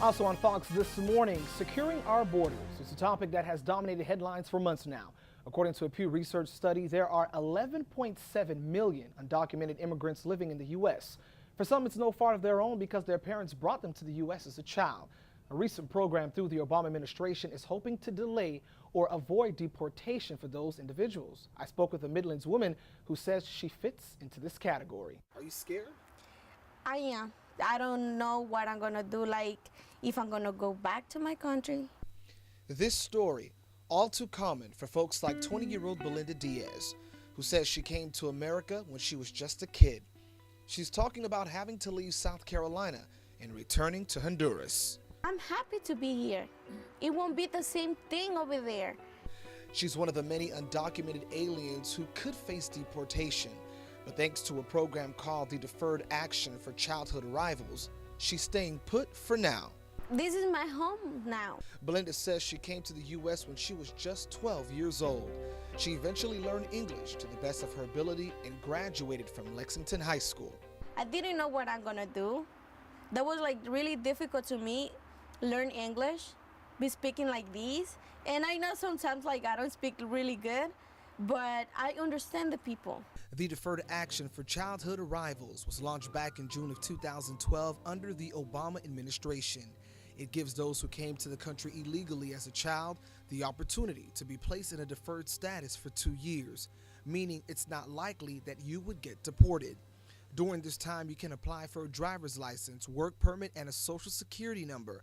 Also on Fox this morning, securing our borders is a topic that has dominated headlines for months now. According to a Pew Research Study, there are 11.7 million undocumented immigrants living in the U.S. For some, it's no fault of their own because their parents brought them to the U.S. as a child. A recent program through the Obama administration is hoping to delay or avoid deportation for those individuals. I spoke with a Midlands woman who says she fits into this category. Are you scared? I am. I don't know what I'm gonna do, like if I'm gonna go back to my country. This story, all too common for folks like 20-year-old Belinda Diaz, who says she came to America when she was just a kid. She's talking about having to leave South Carolina and returning to Honduras. I'm happy to be here. It won't be the same thing over there. She's one of the many undocumented aliens who could face deportation. But thanks to a program called the Deferred Action for Childhood Arrivals, she's staying put for now. This is my home now. Belinda says she came to the U.S. when she was just 12 years old. She eventually learned English to the best of her ability and graduated from Lexington High School. I didn't know what I'm gonna do. That was like really difficult to me, learn English, be speaking like this. And I know sometimes like I don't speak really good, but I understand the people. The Deferred Action for Childhood Arrivals was launched back in June of 2012 under the Obama administration. It gives those who came to the country illegally as a child the opportunity to be placed in a deferred status for 2 years, meaning it's not likely that you would get deported. During this time, you can apply for a driver's license, work permit, and a social security number.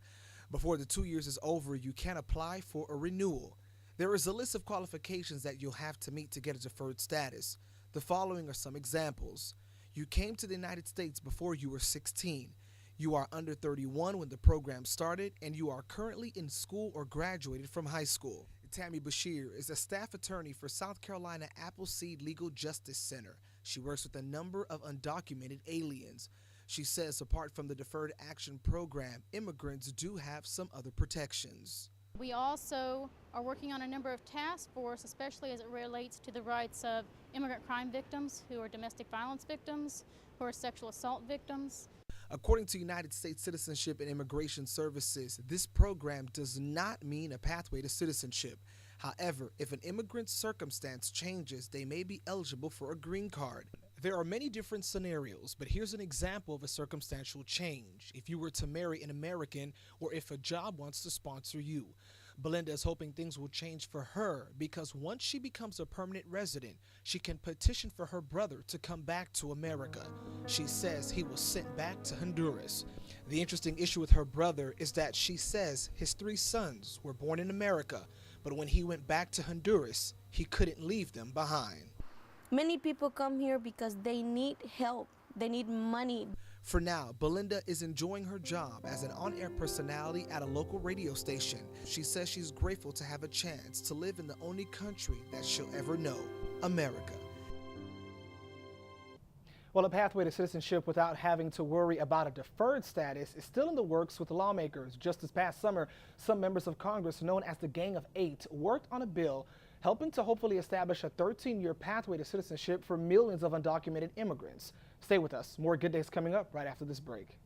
Before the 2 years is over, you can apply for a renewal. There is a list of qualifications that you'll have to meet to get a deferred status. The following are some examples. You came to the United States before you were 16. You are under 31 when the program started, and you are currently in school or graduated from high school. Tammy Bashir is a staff attorney for South Carolina Appleseed Legal Justice Center. She works with a number of undocumented aliens. She says apart from the Deferred Action Program, immigrants do have some other protections. We also are working on a number of task force, especially as it relates to the rights of immigrant crime victims, who are domestic violence victims, who are sexual assault victims. According to United States Citizenship and Immigration Services, this program does not mean a pathway to citizenship. However, if an immigrant's circumstance changes, they may be eligible for a green card. There are many different scenarios, but here's an example of a circumstantial change. If you were to marry an American, or if a job wants to sponsor you. Belinda is hoping things will change for her because once she becomes a permanent resident, she can petition for her brother to come back to America. She says he was sent back to Honduras. The interesting issue with her brother is that she says his 3 sons were born in America, but when he went back to Honduras, he couldn't leave them behind. Many people come here because they need help. They need money. For now, Belinda is enjoying her job as an on-air personality at a local radio station. She says she's grateful to have a chance to live in the only country that she'll ever know, America. Well, a pathway to citizenship without having to worry about a deferred status is still in the works with the lawmakers. Just this past summer, some members of Congress known as the Gang of Eight worked on a bill helping to hopefully establish a 13-year pathway to citizenship for millions of undocumented immigrants. Stay with us. More Good Days coming up right after this break.